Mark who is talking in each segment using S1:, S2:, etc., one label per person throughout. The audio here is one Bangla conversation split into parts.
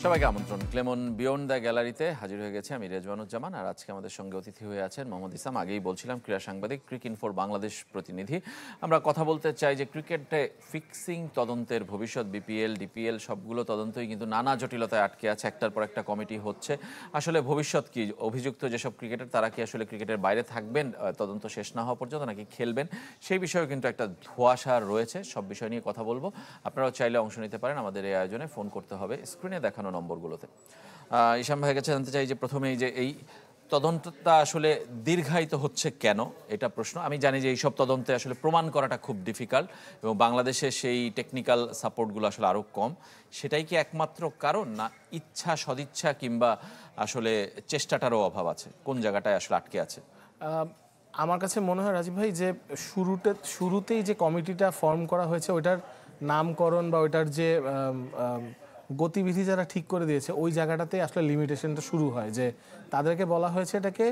S1: সবাইকে আমন্ত্রণ। ক্লেমন বিয়ন্ড দ্য গ্যালারিতে হাজির হয়ে গেছে আমি রেজওয়ানুজ্জামান, আর আজকে আমাদের সঙ্গে অতিথি হয়ে আছেন মোহাম্মদ ইসলাম। আগেই বলছিলাম ক্রীড়া সাংবাদিক, ক্রিকইনফোর বাংলাদেশ প্রতিনিধি। আমরা কথা বলতে চাই যে ক্রিকেটে ফিক্সিং তদন্তের ভবিষ্যৎ, বিপিএল ডিপিএল সবগুলো তদন্তই কিন্তু নানা জটিলতায় আটকে আছে। একটার পর একটা কমিটি হচ্ছে। আসলে ভবিষ্যৎ কি? অভিযুক্ত যেসব ক্রিকেটার তারা কি আসলে ক্রিকেটের বাইরে থাকবেন তদন্ত শেষ না হওয়া পর্যন্ত, নাকি খেলবেন? সেই বিষয়ে কিন্তু একটা ধোঁয়াশা রয়েছে। সব বিষয় নিয়ে কথা বলবো। আপনারাও চাইলে অংশ নিতে পারেন আমাদের এই আয়োজনে। ফোন করতে হবে স্ক্রিনে দেখানো নম্বরগুলোতে। ইসাম ভাইয়ের কাছে জানতে চাই যে প্রথমেই যে এই তদন্তটা আসলে দীর্ঘায়িত হচ্ছে কেন, এটা প্রশ্ন। আমি জানি যে এইসব তদন্তে আসলে প্রমাণ করাটা খুব ডিফিকাল্ট এবং বাংলাদেশে সেই টেকনিক্যাল সাপোর্টগুলো আসলে আরও কম। সেটাই কি একমাত্র কারণ, না ইচ্ছা, সদিচ্ছা কিংবা আসলে চেষ্টাটারও অভাব আছে? কোন জায়গাটায় আসলে আটকে আছে?
S2: আমার কাছে মনে হয় রাজীব ভাই যে শুরুতেই যে কমিটিটা ফর্ম করা হয়েছে ওইটার নামকরণ বা ওইটার যে গতিবিধি যারা ঠিক করে দিয়েছে ওই জায়গাটাতে আসলে লিমিটেশনটা শুরু হয়, যে তাদেরকে বলা হয়েছে এটাকে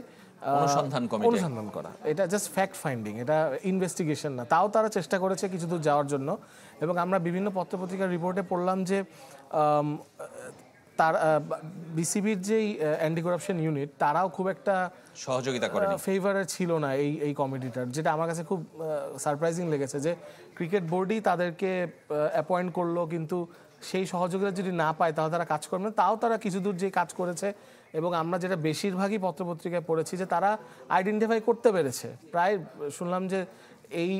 S2: অনুসন্ধান করা, এটা জাস্ট ফ্যাক্ট ফাইন্ডিং, এটা ইনভেস্টিগেশন না। তাও তারা চেষ্টা করেছে কিছু দূর যাওয়ার জন্য, এবং আমরা বিভিন্ন পত্রপত্রিকার রিপোর্টে পড়লাম যে তার বিসিবির যেই অ্যান্টি করাপশন ইউনিট তারাও খুব একটা
S1: সহযোগিতা করে
S2: ফেভারে ছিল না এই কমিটিটার, যেটা আমার কাছে খুব সারপ্রাইজিং লেগেছে যে ক্রিকেট বোর্ডই তাদেরকে অ্যাপয়েন্ট করলো, কিন্তু সেই সহযোগিতা যদি না পায় তাহলে তারা কাজ করবে না। তাও তারা কিছু দূর যে কাজ করেছে, এবং আমরা যেটা বেশিরভাগই পত্রপত্রিকায় পড়েছি যে তারা আইডেন্টিফাই করতে পেরেছে। প্রায় শুনলাম যে এই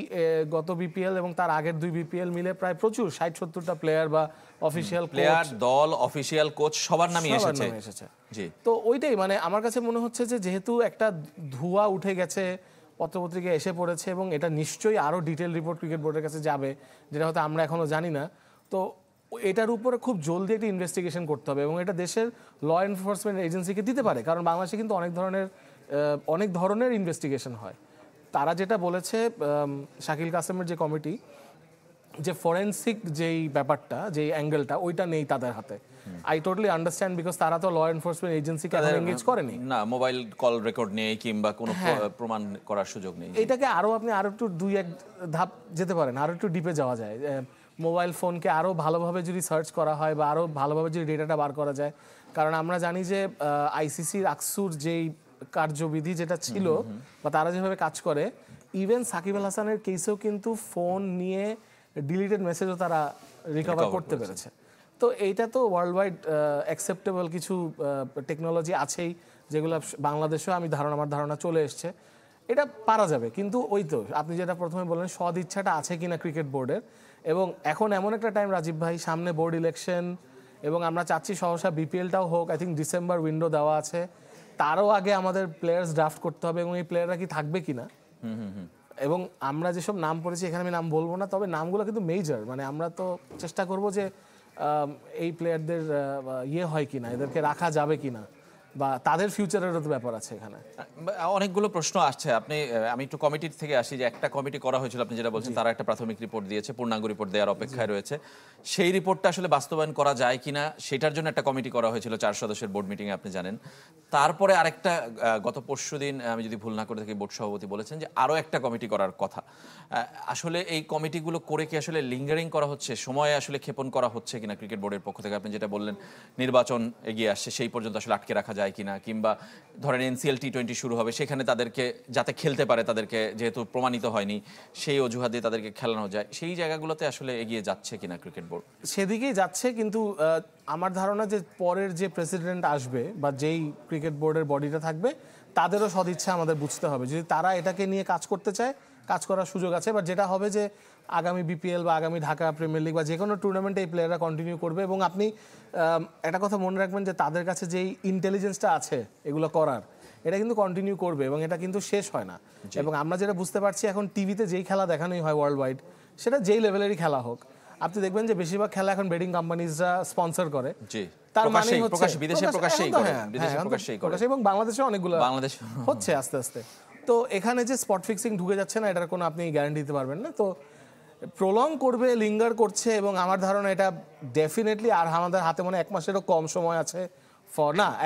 S2: গত বিপিএল এবং তার আগের দুই বিপিএল মিলে প্রায় প্রচুর 60-70টা প্লেয়ার বা অফিসিয়াল
S1: প্লেয়ার, দল, অফিসিয়াল কোচ সবার নামই এসেছে। জি,
S2: তো ওইটাই মানে আমার কাছে মনে হচ্ছে যে যেহেতু একটা ধোঁয়া উঠে গেছে, পত্রপত্রিকায় এসে পড়েছে, এবং এটা নিশ্চয়ই আরও ডিটেল রিপোর্ট ক্রিকেট বোর্ডের কাছে যাবে, যেটা হয়তো আমরা এখনও জানি না। তো এটার উপরে খুব জলদি একটা ইনভেস্টিগেশন করতে হবে, এবং এটা দেশের ল এনফোর্সমেন্ট এজেন্সিকে দিতে পারে, কারণ বাংলাদেশে কিন্তু অনেক ধরনের ইনভেস্টিগেশন হয়। তারা যেটা বলেছে শাকিল কাসেমের যে কমিটি, যে ফরেন্সিক যেই ব্যাপারটা, যেই অ্যাঙ্গেলটা, ওইটা নেই তাদের হাতে। আই টোটালি আন্ডারস্ট্যান্ড, বিকজ তারা তো ল এনফোর্সমেন্ট এজেন্সিকে এনগেজ করেনি
S1: না, মোবাইল কল রেকর্ড নেই কিংবা কোনো প্রমাণ করার সুযোগ নেই।
S2: এটাকে আপনি আরো একটু দুই এক ধাপ যেতে পারেন, আরো একটু ডিপে যাওয়া যায়। মোবাইল ফোনকে আরো ভালোভাবে যদি সার্চ করা হয় বা আরো ভালোভাবে যদি ডেটাটা বার করা যায়, কারণ আমরা জানি যে আইসিসির আকসুর যেই কার্যবিধি যেটা ছিল বা তারা যেভাবে কাজ করে, ইভেন সাকিব আল হাসানের কেসেও কিন্তু ফোন নিয়ে ডিলিটেড মেসেজও তারা রিকভার করতে পেরেছে। তো এইটা তো ওয়ার্ল্ড ওয়াইড অ্যাকসেপ্টেবল কিছু টেকনোলজি আছেই, যেগুলো বাংলাদেশেও আমার ধারণা চলে এসছে। এটা পারা যাবে, কিন্তু ওই তো আপনি যেটা প্রথমে বললেন, সদ ইচ্ছাটা আছে কিনা ক্রিকেট বোর্ডের। এবং এখন এমন একটা টাইম রাজীব ভাই, সামনে বোর্ড ইলেকশন, এবং আমরা চাচ্ছি সহসা বিপিএলটাও হোক। আই থিঙ্ক ডিসেম্বর উইন্ডো দেওয়া আছে, তারও আগে আমাদের প্লেয়ার্স ড্রাফট করতে হবে, এবং এই প্লেয়াররা কি থাকবে কিনা। এবং আমরা যেসব নাম পড়েছি এখানে আমি নাম বলবো না, তবে নামগুলো কিন্তু মেজর, মানে আমরা তো চেষ্টা করব যে এই প্লেয়ারদের হয় কিনা, এদেরকে রাখা যাবে কিনা, বা তাদের ফিউচারেরও তো ব্যাপার আছে এখানে।
S1: অনেকগুলো প্রশ্ন আসছে। আমি একটু কমিটির থেকে আসি, যে একটা কমিটি করা হয়েছিল, আপনি যেটা বলছেন, তারা একটা প্রাথমিক রিপোর্ট দিয়েছে, পূর্ণাঙ্গ রিপোর্ট দেওয়ার অপেক্ষায় রয়েছে। সেই রিপোর্টটা আসলে বাস্তবায়ন করা যায় কিনা সেটার জন্য একটা কমিটি করা হয়েছিল 4 সদস্যের বোর্ড মিটিংয়ে, আপনি জানেন। তারপরে আরেকটা, গত পরশুদিন আমি যদি ভুল না করে থাকি, বোর্ড সভাপতি বলেছেন যে আরও একটা কমিটি করার কথা। আসলে এই কমিটিগুলো করে কি আসলে লিঙ্গারিং করা হচ্ছে, সময়ে আসলে ক্ষেপণ করা হচ্ছে কিনা ক্রিকেট বোর্ডের পক্ষ থেকে? আপনি যেটা বললেন নির্বাচন এগিয়ে আসছে, সেই পর্যন্ত আসলে আটকে রাখা যায় কিনা, কিংবা ধরেন এনসিএল টি20 শুরু হবে, সেখানে তাদেরকে যাতে খেলতে পারে, তাদেরকে যেহেতু প্রমাণিত হয়নি সেই অজুহাত দিয়ে তাদেরকে খেলানো যায়, সেই জায়গাগুলোতে আসলে এগিয়ে যাচ্ছে কিনা ক্রিকেট বোর্ড?
S2: সেদিকেই যাচ্ছে, কিন্তু আমার ধারণা যে পরের যে প্রেসিডেন্ট আসবে বা যেই ক্রিকেট বোর্ডের বডিটা থাকবে, তাদেরও সদিচ্ছা আমাদের বুঝতে হবে। যদি তারা এটাকে নিয়ে কাজ করতে চায়, কাজ করার সুযোগ আছে। বাট যেটা হবে যে আগামী বিপিএল বা আগামী ঢাকা প্রিমিয়ার লিগ বা যে কোনো টুর্নামেন্টে এই প্লেয়াররা কন্টিনিউ করবে। এবং আপনি একটা কথা মনে রাখবেন যে তাদের কাছে যেই ইন্টেলিজেন্সটা আছে এগুলো করার, এটা কিন্তু কন্টিনিউ করবে, এবং এটা কিন্তু শেষ হয় না। এবং আমরা যেটা বুঝতে পারছি, এখন টিভিতে যেই খেলা দেখানোই হয় ওয়ার্ল্ড ওয়াইড, সেটা যেই লেভেলেরই খেলা হোক, আপনি দেখবেন যে বেশিরভাগ খেলা এখন বেটিং কোম্পানিজরা স্পন্সর করে।
S1: তার মানে হচ্ছে বিদেশে প্রকাশ্যেই করে,
S2: এবং বাংলাদেশে অনেকগুলো হচ্ছে আস্তে আস্তে। তো এখানে যে স্পট ফিক্সিং ঢুকে যাচ্ছে না, এটার কোনো আপনি গ্যারান্টি দিতে পারবেন না। তো প্রলং করবে, লিঙ্গার করছে, এবং আমার ধারণা এটা ডেফিনেটলি, আর আমাদের হাতে মনে 1 মাসেরও কম সময় আছে,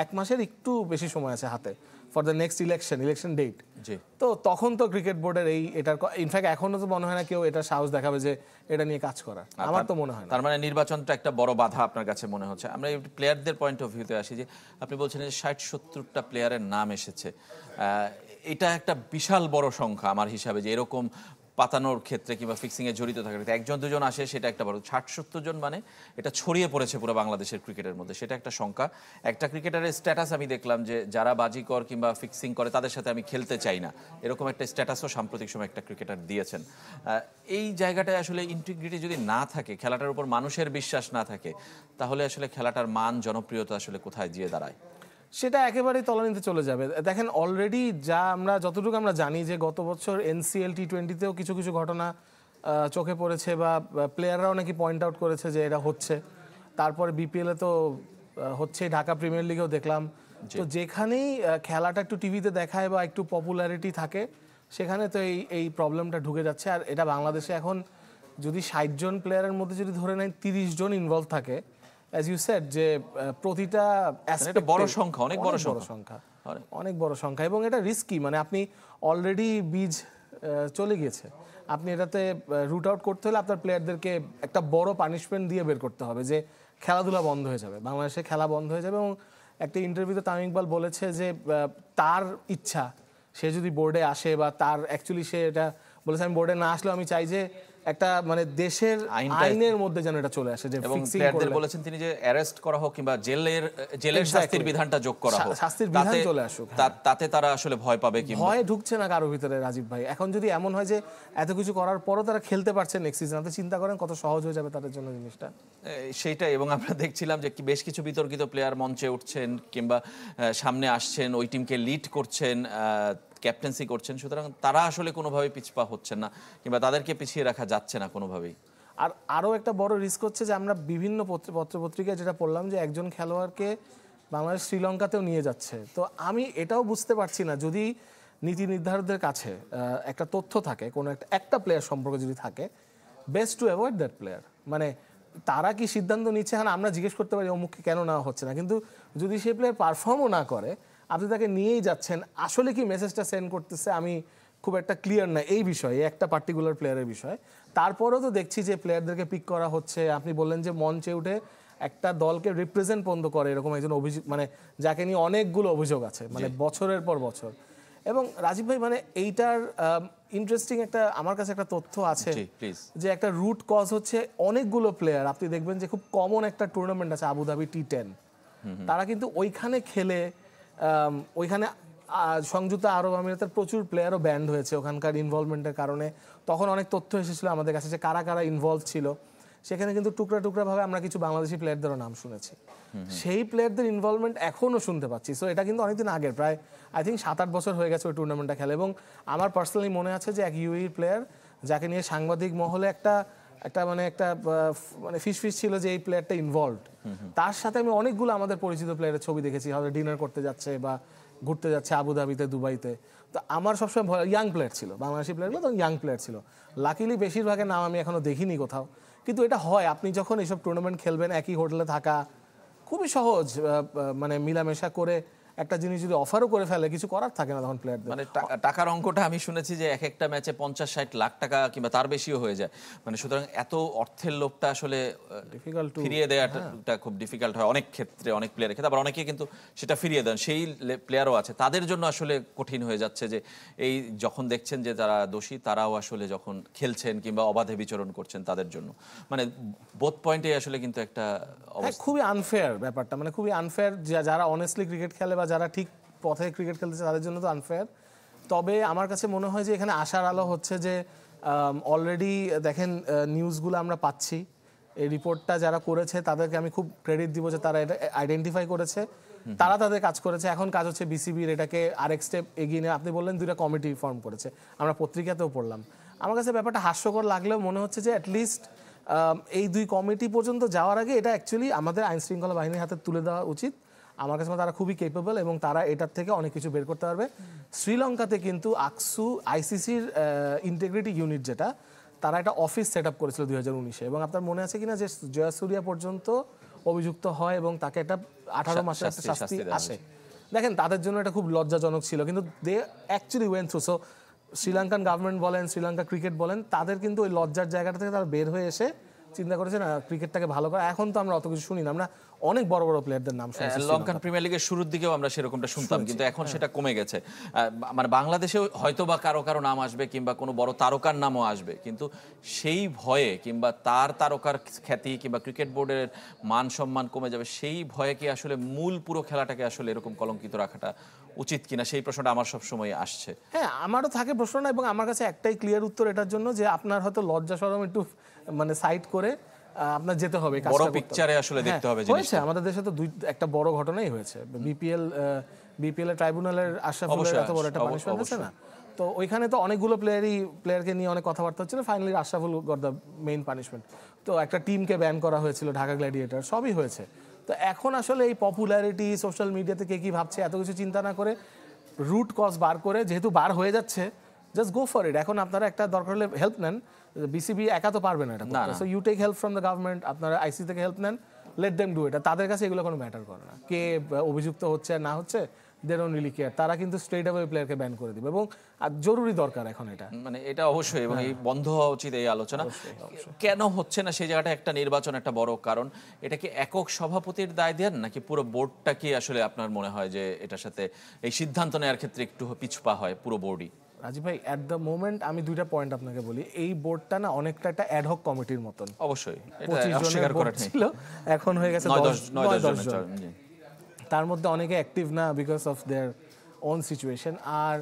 S2: 1 মাসের একটু বেশি সময় আছে হাতে, for the next election date.
S1: জি।
S2: তো তখন তো ক্রিকেট বোর্ডের এটার ইনফ্যাক্ট এখনো তো মনে হয় না কেউ এটা সাহস দেখাবে যে এটা নিয়ে কাজ করার, আমার তো মনে হয় না।
S1: তার মানে নির্বাচনটা একটা বড় বাধা আপনার কাছে মনে হচ্ছে। আমরা এই প্লেয়ারদের পয়েন্ট অফ ভিউতে আসি, যে আপনি বলছেন যে 60-70টা প্লেয়ারের নাম এসেছে, এটা একটা বিশাল বড় সংখ্যা আমার হিসাবে, যে এরকম পাতানোর ক্ষেত্রে কিংবা ফিক্সিংয়ে জড়িত থাকার ক্ষেত্রে একজন দুজন আসে সেটা একটা বড়, 60-70 জন মানে এটা ছড়িয়ে পড়েছে পুরো বাংলাদেশের ক্রিকেটের মধ্যে, সেটা একটা সংখ্যা। একটা ক্রিকেটারের স্ট্যাটাস আমি দেখলাম যে যারা বাজিকর কিংবা ফিক্সিং করে তাদের সাথে আমি খেলতে চাই না, এরকম একটা স্ট্যাটাসও সাম্প্রতিক সময় একটা ক্রিকেটার দিয়েছেন। এই জায়গাটায় আসলে ইন্টিগ্রিটি যদি না থাকে, খেলাটার উপর মানুষের বিশ্বাস না থাকে, তাহলে আসলে খেলাটার মান জনপ্রিয়তা আসলে কোথায় গিয়ে দাঁড়ায়?
S2: সেটা একেবারেই তলানিতে চলে যাবে। দেখেন অলরেডি যা আমরা যতটুকু আমরা জানি যে গত বছর এনসিএল টি20তেও কিছু কিছু ঘটনা চোখে পড়েছে বা প্লেয়াররাও নাকি পয়েন্ট আউট করেছে যে এটা হচ্ছে। তারপরে বিপিএলে তো হচ্ছে, ঢাকা প্রিমিয়ার লিগেও দেখলাম। তো যেখানেই খেলাটা একটু টিভিতে দেখায় বা একটু পপুলারিটি থাকে, সেখানে তো এই প্রবলেমটা ঢুকে যাচ্ছে। আর এটা বাংলাদেশে এখন যদি 60 জন প্লেয়ারের মধ্যে যদি ধরে নেন 30 জন ইনভলভ থাকে, অ্যাজ ইউ সেড, যে প্রতিটা
S1: একটা বড় সংখ্যা, অনেক বড়
S2: সংখ্যা, অনেক বড় সংখ্যা, এবং এটা রিস্কি। মানে আপনি অলরেডি বীজ চলে গিয়েছে, আপনি এটাতে রুট আউট করতে হলে আপনার প্লেয়ারদেরকে একটা বড় পানিশমেন্ট দিয়ে বের করতে হবে, যে খেলাধুলা বন্ধ হয়ে যাবে, বাংলাদেশে খেলা বন্ধ হয়ে যাবে। এবং একটা ইন্টারভিউতে তামিম ইকবাল বলেছে যে তার ইচ্ছা, সে যদি বোর্ডে আসে বা তার অ্যাকচুয়ালি সে এটা বলেছে, আমি বোর্ডে না আসলেও আমি চাই যে একটা মানে দেশের আইনের মধ্যে যেন এটা চলে আসে, যে ফিক্সিং
S1: প্লেয়ারদের বলেছেন তিনি যে অ্যারেস্ট করা হোক কিংবা জেলের শাস্তির বিধানটা যোগ করা হোক,
S2: শাস্তির বিধান চলে আসুক,
S1: তাতে তারা আসলে ভয় পাবে। কি
S2: ভয় ঢুকছে না কারো ভিতরে রাজীব ভাই। এখন যদি এমন হয় যে এত কিছু করার পরও তারা খেলতে পারছে নেক্সট সিজন, আপনি চিন্তা করেন কত সহজ হয়ে যাবে তাদের জন্য জিনিসটা।
S1: সেইটাই। এবং আমরা দেখছিলাম যে বেশ কিছু বিতর্কিত প্লেয়ার মঞ্চে উঠছেন কিংবা সামনে আসছেন, ওই টিমকে লিড করছেন, ক্যাপ্টেন্সি করছেন, সুতরাং তারা আসলে কোনোভাবেই পিছপা হচ্ছেন না কিংবা তাদেরকে পিছিয়ে রাখা যাচ্ছে না কোনোভাবেই।
S2: আর আরও একটা বড় রিস্ক হচ্ছে যে আমরা বিভিন্ন পত্রপত্রিকায় যেটা পড়লাম যে একজন খেলোয়াড়কে বাংলাদেশ শ্রীলঙ্কাতেও নিয়ে যাচ্ছে। তো আমি এটাও বুঝতে পারছি না, যদি নীতি নির্ধারকদের কাছে একটা তথ্য থাকে, কোনো একটা প্লেয়ার সম্পর্কে যদি থাকে, best to avoid that player. মানে তারা কি সিদ্ধান্ত নিচ্ছে, হ্যাঁ আমরা জিজ্ঞেস করতে পারি অমুককে কেন নেওয়া হচ্ছে না, কিন্তু যদি সেই প্লেয়ার পারফর্মও না করে, আপনি তাকে নিয়েই যাচ্ছেন, আসলে কি মেসেজটা সেন্ড করতেছে আমি খুব একটা ক্লিয়ার না এই বিষয়ে, একটা পার্টিকুলার প্লেয়ারের বিষয়ে। তারপরেও তো দেখছি যে প্লেয়ারদেরকে পিক করা হচ্ছে। আপনি বললেন যে মঞ্চে উঠে একটা দলকে রিপ্রেজেন্ট পর্যন্ত করে এরকম একজন অভিযোগ, মানে যাকে নিয়ে অনেকগুলো অভিযোগ আছে, মানে বছরের পর বছর। এবং রাজীব ভাই, মানে এইটার ইন্টারেস্টিং একটা আমার কাছে একটা তথ্য আছে, যে একটা রুট কজ হচ্ছে অনেকগুলো প্লেয়ার। আপনি দেখবেন যে খুব কমন একটা টুর্নামেন্ট আছে আবুধাবি টি10, তারা কিন্তু ওইখানে খেলে, ওইখানে সংযুক্ত আরব আমিরাতের প্রচুর প্লেয়ারও ব্যান্ড হয়েছে ওখানকার ইনভলভমেন্টের কারণে। তখন অনেক তথ্য এসেছিল আমাদের কাছে যে কারা কারা ইনভলভ ছিল, সেখানে কিন্তু টুকরা টুকরা ভাবে আমরা কিছু বাংলাদেশি প্লেয়ারদেরও নাম শুনেছি। সেই প্লেয়ারদের ইনভলভমেন্ট এখনও শুনতে পাচ্ছি। সো এটা কিন্তু অনেকদিন আগের, প্রায় আই থিঙ্ক 7-8 বছর হয়ে গেছে ওই টুর্নামেন্টটা খেলে। এবং আমার পার্সোনালি মনে আছে যে এক ইউএই প্লেয়ার, যাকে নিয়ে সাংবাদিক মহলে একটা ফিস ছিল যে এই প্লেয়ারটা ইনভলভড, তার সাথে আমি অনেকগুলো আমাদের পরিচিত প্লেয়ারের ছবি দেখেছি, হয়তো ডিনার করতে যাচ্ছে বা ঘুরতে যাচ্ছে আবুধাবিতে, দুবাইতে। তো আমার সবসময় ইয়াং প্লেয়ার ছিল, বাংলাদেশি প্লেয়ারগুলো তখন ইয়াং প্লেয়ার ছিল। লাকিলি বেশিরভাগের নাম আমি এখনো দেখিনি কোথাও, কিন্তু এটা হয়। আপনি যখন এইসব টুর্নামেন্ট খেলবেন, একই হোটেলে থাকা খুবই সহজ, মানে মিলামেশা করে একটা জিনিস যদি অফারও করে ফেলে, কিছু করার থাকে না তখন প্লেয়ারদের।
S1: মানে টাকার অঙ্কটা আমি শুনেছি যে এক একটা ম্যাচে 50-60 লাখ টাকা কিংবা তার বেশিও হয়ে যায়। মানে সুতরাং এত অর্থের লোভটা আসলে ডিফিকাল্ট, ফিরিয়ে দেওয়াটা খুব ডিফিকাল্ট হয় অনেক ক্ষেত্রে, অনেক প্লেয়ারের ক্ষেত্রে। আবার অনেকে কিন্তু সেটা ফিরিয়ে দেন, সেই প্লেয়ারও আছে, তাদের জন্য আসলে কঠিন হয়ে যাচ্ছে যে এই যখন দেখছেন যে যারা দোষী তারাও আসলে যখন খেলছেন কিংবা অবাধে বিচরণ করছেন তাদের জন্য, মানে বোথ পয়েন্টে আসলে কিন্তু একটা
S2: খুবই আনফেয়ার ব্যাপারটা, মানে খুবই আনফেয়ার। যারা অনেস্টলি ক্রিকেট খেলে বা যারা ঠিক পথে ক্রিকেট খেলতেছে তাদের জন্য তো আনফেয়ার। তবে আমার কাছে মনে হয় যে এখানে আশার আলো হচ্ছে যে অলরেডি দেখেন নিউজগুলো আমরা পাচ্ছি, এই রিপোর্টটা যারা করেছে তাদেরকে আমি খুব ক্রেডিট দিব যে তারা এটা আইডেন্টিফাই করেছে, তারা তাদের কাজ করেছে। এখন কাজ হচ্ছে বিসিবির এটাকে আরেক স্টেপ এগিয়ে নিয়ে। আপনি বললেন 2টা কমিটি ফর্ম করেছে, আমরা পত্রিকাতেও পড়লাম। আমার কাছে ব্যাপারটা হাস্যকর লাগলেও মনে হচ্ছে যে অ্যাটলিস্ট এই 2 কমিটি পর্যন্ত যাওয়ার আগে এটা অ্যাকচুয়ালি আমাদের আইন শৃঙ্খলা বাহিনীর হাতে তুলে দেওয়া উচিত। আমার কাছে তারা খুবই কেপেবল এবং তারা এটার থেকে অনেক কিছু বের করতে পারবে। শ্রীলঙ্কাতে কিন্তু আকসু আইসিসির ইন্টিগ্রিটি ইউনিট, যেটা তারা একটা অফিস সেট আপ করেছিল 2019-এ, এবং আপনার মনে আছে কিনা যে জয়াসুরিয়া পর্যন্ত অভিযুক্ত হয় এবং তাকে একটা 18 মাসের একটা শাস্তি আসে। দেখেন তাদের জন্য এটা খুব লজ্জাজনক ছিল, কিন্তু they actually went through. So Sri Lankan government বলেন, শ্রীলঙ্কা ক্রিকেট বলেন, তাদের কিন্তু ওই লজ্জার জায়গাটা থেকে তারা বের হয়ে এসে চিন্তা করেছে না ক্রিকেটটাকে ভালো করা। এখন তো আমরা অত কিছু শুনি না, আমরা অনেক বড় বড় প্লেয়ারদের নাম শুনছি।
S1: লঙ্কান প্রিমিয়ার লিগের শুরুর দিকেও আমরা সেরকমটা শুনতাম, কিন্তু এখন সেটা কমে গেছে। মানে বাংলাদেশেও হয়তো বা কারো কারো নাম আসবে কিংবা কোনো বড় তারকার নামও আসবে, কিন্তু সেই ভয়ে কিংবা তার তারকার খ্যাতি কিংবা ক্রিকেট বোর্ডের মান সম্মান কমে যাবে, সেই ভয়ে কি আসলে মূল পুরো খেলাটাকে আসলে এরকম কলঙ্কিত রাখাটা উচিত কিনা, সেই প্রশ্নটা আমার সবসময় আসছে।
S2: হ্যাঁ, আমারও থাকে প্রশ্নটা, এবং আমার কাছে একটাই ক্লিয়ার উত্তর এটার জন্য, যে আপনার হয়তো লজ্জা শরম একটু মানে সাইড করে আপনার যেতে হবে,
S1: বড় পিকচারে আসলে দেখতে হবে।
S2: হয়েছে আমাদের দেশে তো একটা বড় ঘটনাই হয়েছে, বিপিএল এর ট্রাইব্যুনালের আশরাফুলের এত বড় একটা পানিশমেন্ট আছে না, তো ওইখানে তো অনেকগুলো প্লেয়ারকে নিয়ে অনেক কথাবার্তা হচ্ছিল, finally Ashraful got the main punishment. তো একটা টিমকে ব্যান করা হয়েছিল, ঢাকা গ্ল্যাডিয়েটর, সবই হয়েছে। তো এখন আসলে এই পপুলারিটি, সোশ্যাল মিডিয়াতে কে কি ভাবছে, এত কিছু চিন্তা না করে রুট কজ বার করে, যেহেতু বার হয়ে যাচ্ছে, জাস্ট গো ফর ইট। এখন আপনারা একটা দরকার হলে হেল্প নেন, বিসিবি একা তো পারবে না এটা করতে, so you take help from the government, আপনারা আইসি থেকে হেল্প নেন, লেট দেম ডু এটা। তাদের কাছে এগুলো কোনো ম্যাটার করে না, কে অভিযুক্ত হচ্ছে না হচ্ছে, দে ডোন্ট রিলি কেয়ার। তারা কিন্তু স্ট্রেট অ্যাওয়ে প্লেয়ারকে ব্যান করে দিবে, এবং জরুরি দরকার এখন এটা,
S1: মানে এটা অবশ্যই, এবং এই বন্ধ হওয়া উচিত এই আলোচনা। কেন হচ্ছে না সেই জায়গাটা, একটা নির্বাচন একটা বড় কারণ। এটা কি একক সভাপতির দায় দেন, নাকি পুরো বোর্ডটা কি আসলে আপনার মনে হয় যে এটার সাথে এই সিদ্ধান্ত নেওয়ার ক্ষেত্রে একটু পিছপা হয় পুরো বোর্ডই?
S2: রাজীব ভাই, অ্যাট দ্য মোমেন্ট আমি দুইটা পয়েন্ট আপনাকে বলি, এই বোর্ডটা না অনেকটা একটা অ্যাডহক কমিটির মতন।
S1: অবশ্যই
S2: 25 জনের বোর্ড ছিল, এখন হয়ে গেছে 9-10 জন। তার মধ্যে অনেকে অ্যাক্টিভ না because of their own situation. আর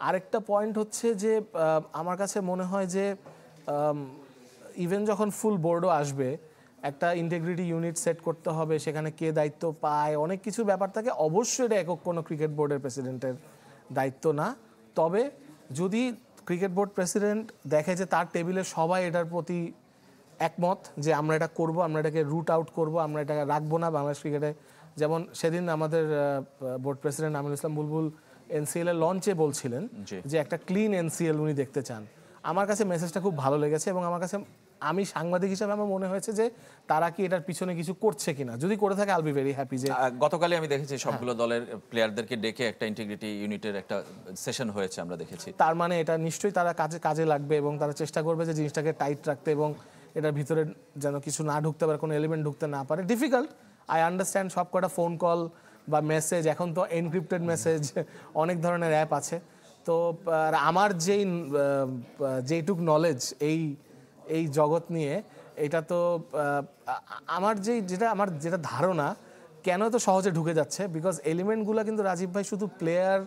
S2: আরেকটা পয়েন্ট হচ্ছে যে আমার কাছে মনে হয় যে ইভেন যখন ফুল বোর্ডও আসবে, একটা ইন্টিগ্রিটি ইউনিট সেট করতে হবে, সেখানে কে দায়িত্ব পায়, অনেক কিছু ব্যাপার থাকে। অবশ্যই এটা একক কোনো ক্রিকেট বোর্ডের প্রেসিডেন্টের দায়িত্ব না, তবে যদি ক্রিকেট বোর্ড প্রেসিডেন্ট দেখে যে তার টেবিলে সবাই এটার প্রতি একমত, যে আমরা এটা করব, আমরা এটাকে রুট আউট করব, আমরা এটাকে রাখবো না বাংলাদেশ ক্রিকেটে। যেমন সেদিন আমাদের বোর্ড প্রেসিডেন্ট আমিনুল ইসলাম বুলবুল এনসিএল এর লঞ্চে বলছিলেন যে একটা ক্লিন এনসিএল উনি দেখতে চান। আমার কাছে মেসেজটা খুব ভালো লেগেছে, এবং আমার কাছে, আমি সাংবাদিক হিসাবে আমার মনে হয়েছে যে তারা কি এটার পিছনে কিছু করছে কিনা, যদি করে থাকে আল বি ভেরি হ্যাপি। যে
S1: গতকালই আমি দেখেছি সবগুলো দলের প্লেয়ারদেরকে ডেকে একটা ইন্টিগ্রিটি ইউনিটের একটা সেশন হয়েছে, আমরা দেখেছি।
S2: তার মানে এটা নিশ্চয়ই তারা কাজে লাগবে, এবং তারা চেষ্টা করবে যে জিনিসটাকে টাইট রাখতে, এবং এটার ভিতরে যেন কিছু না ঢুকতে পারে, কোনো এলিমেন্ট ঢুকতে না পারে। Difficult, I understand. সব কটা ফোন কল বা মেসেজ, এখন তো এনক্রিপ্টেড মেসেজ, অনেক ধরনের অ্যাপ আছে। তো আমার যেইটুক নলেজ এই জগৎ নিয়ে, এটা তো আমার যেটা ধারণা, কেন তো সহজে ঢুকে যাচ্ছে, বিকজ এলিমেন্টগুলো কিন্তু রাজীব ভাই শুধু প্লেয়ার,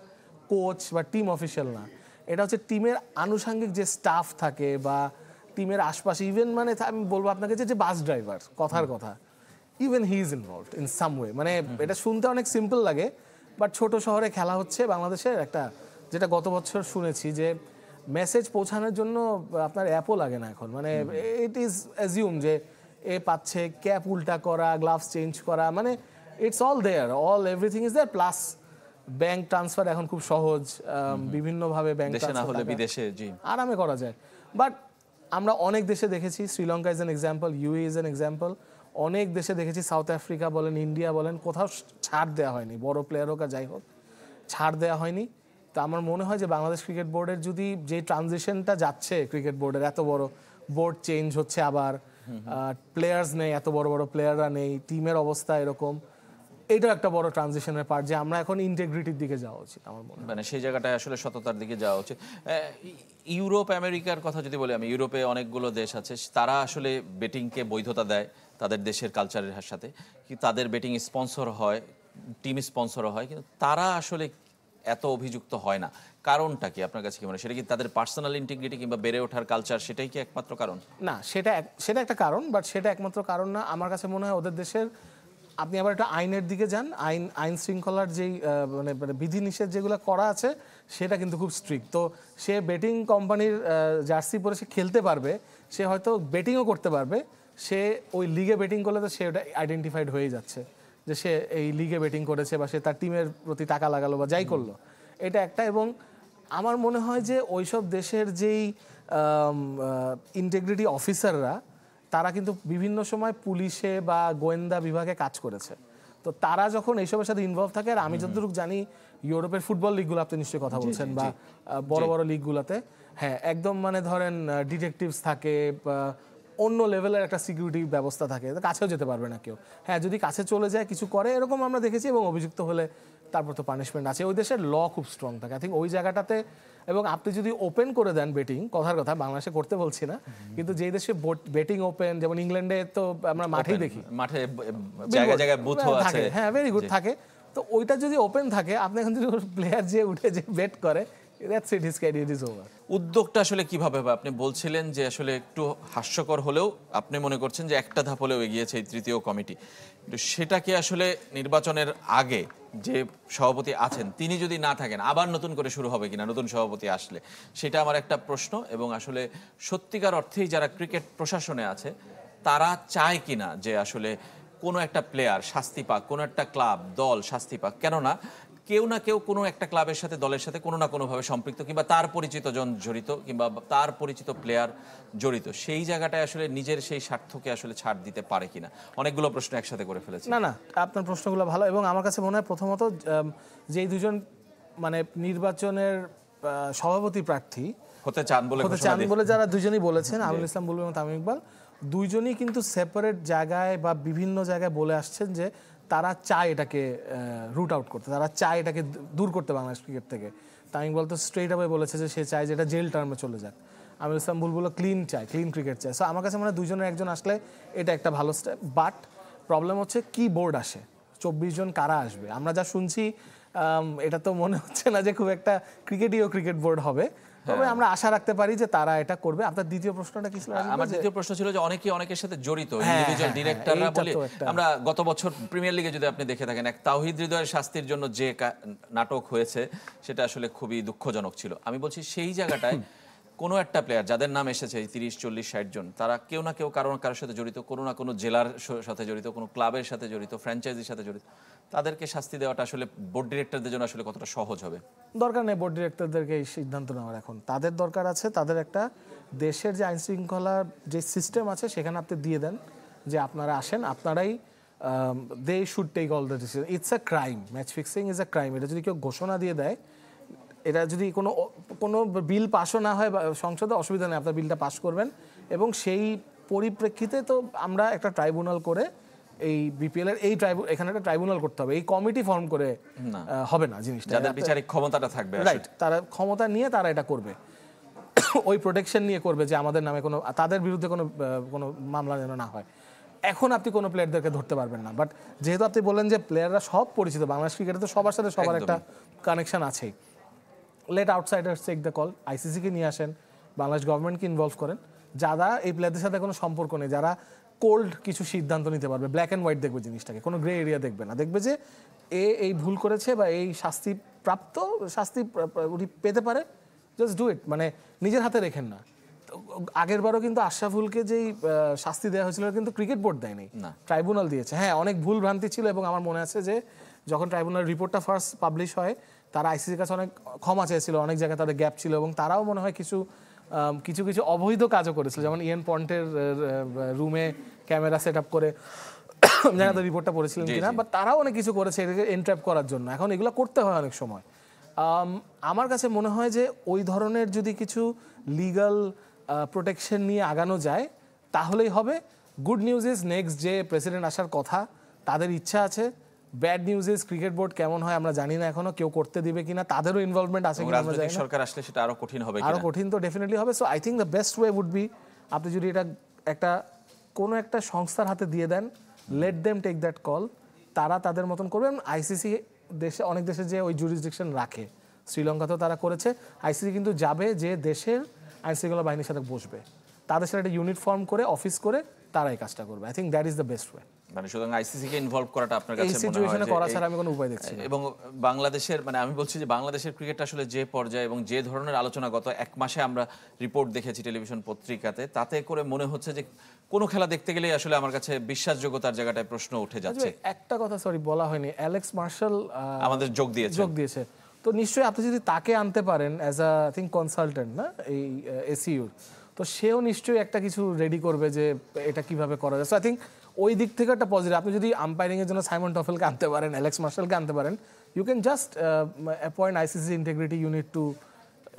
S2: কোচ বা টিম অফিসিয়াল না, এটা হচ্ছে টিমের আনুষঙ্গিক যে স্টাফ থাকে বা টিমের আশপাশে, ইভেন মানে আমি বলবো আপনাকে যে বাস ড্রাইভার, কথার কথা, even he is involved in some way. মানে এটা শুনতে অনেক সিম্পল লাগে, বাট ছোট শহরে খেলা হচ্ছে বাংলাদেশের একটা, যেটা গত বছর শুনেছি যে মেসেজ পৌঁছানোর জন্য আপনার অ্যাপও লাগে না এখন। মানে ইট ইজ অ্যাজিউম যে এ পাচ্ছে, ক্যাপ উল্টা করা, গ্লাভস চেঞ্জ করা, মানে it's all there, everything is there. Plus bank transfer এখন খুব সহজ, বিভিন্নভাবে ব্যাংক ট্রান্সফার
S1: বিদেশে
S2: আরামে করা যায়। বাট আমরা অনেক দেশে দেখেছি, Sri Lanka is an example, UA is an example, অনেক দেশে দেখেছি, সাউথ আফ্রিকা বলেন, ইন্ডিয়া বলেন, কোথাও ছাড় দেওয়া হয়নি, বড় প্লেয়ার হোক আর যাই হোক, ছাড় দেওয়া হয়নি। তো আমার মনে হয় যে বাংলাদেশ ক্রিকেট বোর্ডের যদি যে ট্রানজিশনটা যাচ্ছে, ক্রিকেট বোর্ডের এত বড় বোর্ড চেঞ্জ হচ্ছে, আবার প্লেয়ার্স নেই, এত বড় বড় প্লেয়াররা নেই, টিমের অবস্থা এরকম, এইটাও একটা বড় ট্রানজিশনের পার্ট, যে আমরা এখন ইন্টিগ্রিটির দিকে যাওয়া উচিত আমার মনে হয়।
S1: মানে সেই জায়গাটায় আসলে সততার দিকে যাওয়া উচিত। ইউরোপ আমেরিকার কথা যদি বলি, আমি ইউরোপে অনেকগুলো দেশ আছে, তারা আসলে বেটিংকে বৈধতা দেয় তাদের দেশের কালচারের সাথে, কি তাদের বেটিং স্পন্সর হয়, টিম স্পন্সর হয়, কিন্তু তারা আসলে এত অভিযুক্ত হয় না। কারণটা কি আপনার কাছে কি মনে হয়? সেটা কি তাদের পার্সোনাল ইন্টিগ্রিটি কিংবা বেড়ে ওঠার কালচার, সেটাই কি একমাত্র কারণ?
S2: না, সেটা একটা কারণ, বাট সেটা একমাত্র কারণ না। আমার কাছে মনে হয় ওদের দেশের, আপনি আবার একটা আইনের দিকে যান, আইন শৃঙ্খলার যেই মানে বিধিনিষেধ যেগুলো করা আছে, সেটা কিন্তু খুব স্ট্রিক্ট। তো সে বেটিং কোম্পানির জার্সি পরে সে খেলতে পারবে, সে হয়তো বেটিংও করতে পারবে, সে ওই লিগে বেটিং করলে তো সে ওটা আইডেন্টিফাইড হয়ে যাচ্ছে যে সে এই লিগে বেটিং করেছে, বা সে তার টিমের প্রতি টাকা লাগালো বা যাই করলো, এটা একটা। এবং আমার মনে হয় যে ওইসব দেশের যেই ইন্টিগ্রিটি অফিসাররা, তারা কিন্তু বিভিন্ন সময় পুলিশে বা গোয়েন্দা বিভাগে কাজ করেছে। তো তারা যখন এইসবের সাথে ইনভলভ থাকে, আর আমি যতটুকু জানি ইউরোপের ফুটবল লিগগুলো আপনি নিশ্চয়ই কথা বলছেন, বা বড় বড় লিগগুলোতে, হ্যাঁ একদম মানে ধরেন ডিটেকটিভস থাকে, অন্য লেভেলের একটা সিকিউরিটি ব্যবস্থা থাকে, কাছেও যেতে পারবে না কেউ। হ্যাঁ যদি কাছে চলে যায় কিছু করে এরকম আমরা দেখেছি, এবং অভিযুক্ত হলে তারপর তো পানিশমেন্ট আছে। ওই দেশের ল খুব স্ট্রং থাকে আই থিঙ্ক ওই জায়গাটাতে। এবং আপনি যদি ওপেন করে দেন বেটিং, কথার কথা বাংলাদেশে করতে বলছি না, কিন্তু যেই দেশে বেটিং ওপেন, যেমন ইংল্যান্ডে তো আমরা মাঠেই দেখি,
S1: মাঠে জায়গায় জায়গায় বুথও আছে,
S2: হ্যাঁ ভেরি গুড থাকে। তো ওইটা যদি ওপেন থাকে, আপনি এখন যদি প্লেয়ার যে উঠে যে বেট করে, that's it, his career is over.
S1: উদ্যোগটা আসলে কিভাবে হবে? আপনি বলছিলেন যে আসলে একটু হাস্যকর হলেও আপনি মনে করছেন যে একটা ধাপ হলেও এগিয়েছে এই তৃতীয় কমিটি, কিন্তু সেটা কি আসলে নির্বাচনের আগে যে সভাপতি আছেন তিনি যদি না থাকেন আবার নতুন করে শুরু হবে কিনা নতুন সভাপতি আসলে, সেটা আমার একটা প্রশ্ন। এবং আসলে সত্যিকার অর্থেই যারা ক্রিকেট প্রশাসনে আছে তারা চায় কিনা যে আসলে কোনো একটা প্লেয়ার শাস্তি পাক, কোনো একটা ক্লাব দল শাস্তি পাক, কেননা কেউ না কেউ কোনো একটা ক্লাবের সাথে দলের সাথে কোনো না কোনোভাবে সম্পৃক্ত, কিংবা তার পরিচিত জন জড়িত, কিংবা তার পরিচিত প্লেয়ার জড়িত। সেই জায়গাটায় আসলে নিজের সেই স্বার্থকে আসলে ছাড় দিতে পারে কিনা। অনেকগুলো প্রশ্ন একসাথে করে ফেলেছি।
S2: না না, আপনার প্রশ্নগুলো ভালো, এবং আমার কাছে মনে হয় প্রথমত যেই দুজন মানে নির্বাচনের সভাপতি প্রার্থী
S1: হতে চান বলে
S2: যারা দুজনই বলেছেন, আমিনুল ইসলাম বুলবুল এবং তামিম ইকবাল, দুইজনই কিন্তু সেপারেট জায়গায় বা বিভিন্ন জায়গায় বলে আসছেন যে তারা চায় এটাকে রুট আউট করতে, তারা চায় এটাকে দূর করতে বাংলাদেশ ক্রিকেট থেকে। তামিম ইকবাল তো স্ট্রেট আওয়ে বলেছে যে সে চায় যে এটা জেল টার্মে চলে যাক। আমিনুল ইসলাম বুলবুল ক্লিন চায়, ক্লিন ক্রিকেট চায়। সো আমার কাছে মনে হয় দুজনের একজন আসলে এটা একটা ভালো স্টেপ। বাট প্রবলেম হচ্ছে কি বোর্ড আসে, 24 জন কারা আসবে। আমরা যা শুনছি এটা তো মনে হচ্ছে না যে খুব একটা ক্রিকেট বোর্ড হবে, তবে আমরা আশা রাখতে পারি যে তারা এটা করবে। আপনার দ্বিতীয় প্রশ্নটা কি ছিল?
S1: আমার দ্বিতীয় প্রশ্ন ছিল যে অনেকে অনেকের সাথে জড়িত ইন্ডিভিজুয়াল ডিরেক্টররা বলে। আমরা গত বছর প্রিমিয়ার লিগে যদি আপনি দেখে থাকেন, এক তাওহিদ হৃদয়ের শাস্তির জন্য যে নাটক হয়েছে সেটা আসলে খুবই দুঃখজনক ছিল। আমি বলছি সেই জায়গাটায় কোনো একটা প্লেয়ার যাদের নাম এসেছে 30, 40, 60 জন, তারা কেউ না কেউ কারোর সাথে জড়িত, কোনো না কোনো জেলার সাথে জড়িত, কোনো ক্লাবের সাথে জড়িত, ফ্র্যাঞ্চাইজির সাথে জড়িত। তাদেরকে শাস্তি দেওয়াটা আসলে বোর্ড ডিরেক্টরদের জন্য আসলে কতটা সহজ হবে?
S2: দরকার নেই বোর্ড ডিরেক্টরদেরকে এই সিদ্ধান্ত নেওয়ার। এখন তাদের দরকার আছে তাদের একটা দেশের যে আইন শৃঙ্খলার যে সিস্টেম আছে সেখানে আপনি দিয়ে দেন যে আপনারা আসেন, আপনারাই they should take all the decision. It's a crime, match fixing is a crime. এটা যদি কেউ ঘোষণা দিয়ে দেয়, এটা যদি কোনো বিল পাসও না হয় সংসদে, অসুবিধা নেই, আপনার বিলটা পাস করবেন, এবং সেই পরিপ্রেক্ষিতে তো আমরা একটা ট্রাইব্যুনাল করে এই বিপিএল এর এখানে একটা ট্রাইব্যুনাল করতে হবে। এই কমিটি ফর্ম করে হবে না জিনিসটা,
S1: যাদের বিচারিক ক্ষমতাটা থাকবে,
S2: রাইট, তারা ক্ষমতা নিয়ে তারা এটা করবে, ওই প্রোটেকশন নিয়ে করবে যে আমাদের নামে তাদের বিরুদ্ধে কোনো মামলা যেন না হয়। এখন আপনি কোনো প্লেয়ারদেরকে ধরতে পারবেন না। বাট যেহেতু আপনি বললেন যে প্লেয়াররা সব পরিচিত, বাংলাদেশ ক্রিকেটে তো সবার সাথে সবার একটা কানেকশন আছেই, let outsiders take the call. আইসিসিকে নিয়ে আসেন, বাংলাদেশ গভর্নমেন্টকে ইনভলভ করেন, যারা এই প্লেয়ারদের সাথে কোনো সম্পর্ক নেই, যারা কোল্ড কিছু সিদ্ধান্ত নিতে পারবে, ব্ল্যাক অ্যান্ড হোয়াইট দেখবে জিনিসটাকে, কোনো গ্রে এরিয়া দেখবে না, দেখবে যে এই ভুল করেছে বা এই শাস্তি উনি পেতে পারে, জাস্ট ডু ইট, মানে নিজের হাতে রেখেন না। আগের বারও কিন্তু আশরাফুলকে যেই শাস্তি দেওয়া হয়েছিল কিন্তু ক্রিকেট বোর্ড দেয়নি, ট্রাইব্যুনাল দিয়েছে। হ্যাঁ অনেক ভুল ভ্রান্তি ছিল, এবং আমার মনে আছে যে যখন ট্রাইব্যুনাল রিপোর্টটা ফার্স্ট পাবলিশ হয়, তারা আইসিসির কাছে অনেক ক্ষমা চেয়েছিল, অনেক জায়গায় তাদের গ্যাপ ছিল, এবং তারাও মনে হয় কিছু অবৈধ কাজও করেছিল, যেমন ইয়েন পন্টের রুমে ক্যামেরা সেট আপ করে, জানি না রিপোর্টটা পড়েছিলেন কিনা, বাট তারাও অনেক কিছু করেছে এটাকে এনট্র্যাপ করার জন্য। এখন এগুলো করতে হয় অনেক সময়। আমার কাছে মনে হয় যে ওই ধরনের যদি কিছু লিগ্যাল প্রোটেকশন নিয়ে আগানো যায় তাহলেই হবে। গুড নিউজ ইজ নেক্সট যে প্রেসিডেন্ট আসার কথা তাদের ইচ্ছা আছে। Bad news is cricket board কেমন হয় আমরা জানি না, এখনো কেউ করতে দিবে কিনা, তাদেরও ইনভলভমেন্ট আছে কিনা আমরা জানি না।
S1: সরকার আসলে সেটা আরো কঠিন হবে,
S2: আরো কঠিন তো ডেফিনেটলি হবে। So I think the best way would be, আপনি যদি এটা কোনো একটা সংস্থার হাতে দিয়ে দেন, let them take that call, তারা তাদের মতন করবেন। আইসিসি অনেক দেশে যে ওই জুরিসডিকশন রাখে, শ্রীলঙ্কাতেও তারা করেছে। আইসিসি কিন্তু যাবে যে দেশের আইনশৃঙ্খলা বাহিনীর সাথে বসবে, তাদের সাথে একটা ইউনিট ফর্ম করে অফিস করে তারা এই কাজটা করবে। I think that is the best way.
S1: মানে সুতরাং আইসিসি কে ইনভলভ করাটা আপনার কাছে
S2: এই সিচুয়েশনে করা ছাড়া আমি কোনো উপায় দেখছি না।
S1: এবং বাংলাদেশের আমি বলছি যে বাংলাদেশের ক্রিকেট আসলে যে পর্যায়ে এবং যে ধরনের আলোচনা গত এক মাসে আমরা রিপোর্ট দেখেছি টেলিভিশন পত্রিকাতে, তাতে করে মনে হচ্ছে যে কোনো খেলা দেখতে গেলেই আসলে আমার কাছে বিশ্বাসযোগ্যতার জায়গাটায় প্রশ্ন উঠে যাচ্ছে।
S2: একটা কথা বলা হয়নি, অ্যালেক্স মার্শাল
S1: আমাদের যোগ দিয়েছে,
S2: তো নিশ্চয়ই আপনি যদি তাকে আনতে পারেন অ্যাজ আ থিঙ্ক কনসালটেন্ট না এই এসইউর, তো সেও নিশ্চয়ই একটা কিছু রেডি করবে যে এটা কিভাবে করা যায়। সো আই থিঙ্ক ওই দিক থেকে একটা পজিটিভ। আপনি যদি আম্পায়ারিংয়ের জন্য সাইমন টফেলকে আনতে পারেন, অ্যালেক্স মার্শালকে আনতে পারেন, you can just appoint ICC integrity unit to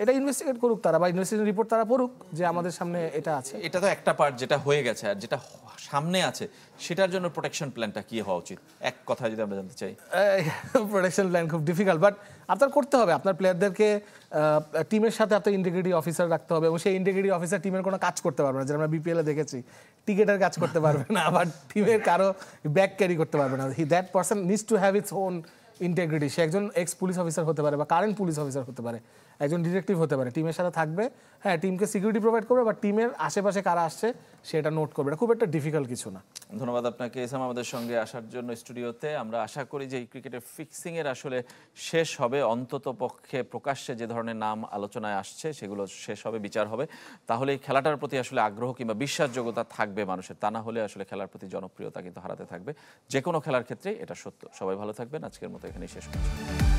S2: এটা ইনভেস্টিগেট করুক তারা, বা ইনভেস্টিগেশন রিপোর্ট তারা পড়ুক যে আমাদের সামনে এটা আছে।
S1: এটা তো একটা পার্ট যেটা হয়ে গেছে, আর যেটা সামনে আছে সেটার জন্য প্রোটেকশন প্ল্যানটা কি হওয়া উচিত এক কথায় যদি আমরা জানতে চাই?
S2: প্রোটেকশন প্ল্যান খুব ডিফিকাল্ট, বাট আপনার করতে হবে, আপনার প্লেয়ারদেরকে টিমের সাথে আপনার ইন্টিগ্রিটি অফিসার রাখতে হবে, এবং সেই ইন্টিগ্রিটি অফিসার টিমের কোনো কাজ করতে পারবে না, যেটা আমরা বিপিএলে দেখেছি, টিকেটের কাজ করতে পারবে না, আবার টিমের কারো ব্যাগ ক্যারি করতে পারবে না। That person needs to have its own integrity. সে একজন এক্স পুলিশ অফিসার হতে পারে, বা কারেন্ট পুলিশ অফিসার হতে পারে, একজন ডিটেকটিভ হতে পারে, টিমের সাথে থাকবে, হ্যাঁ টিমকে সিকিউরিটি প্রোভাইড করবে, বা টিমের আশেপাশে কারা আসছে সেটা নোট করবে। এটা খুব একটা ডিফিকাল্ট কিছু না।
S1: ধন্যবাদ আপনাকে এসাম আমাদের সঙ্গে আসার জন্য স্টুডিওতে। আমরা আশা করি যে এই ক্রিকেটের ফিক্সিংয়ের আসলে শেষ হবে, অন্তত পক্ষে প্রকাশ্যে যে ধরনের নাম আলোচনায় আসছে সেগুলো শেষ হবে, বিচার হবে, তাহলে এই খেলাটার প্রতি আসলে আগ্রহ কিংবা বিশ্বাসযোগ্যতা থাকবে মানুষের। তা না হলে আসলে খেলার প্রতি জনপ্রিয়তা কিন্তু হারাতে থাকবে, যে কোনো খেলার ক্ষেত্রেই এটা সত্য। সবাই ভালো থাকবেন, আজকের মতো এখানেই শেষ করছি।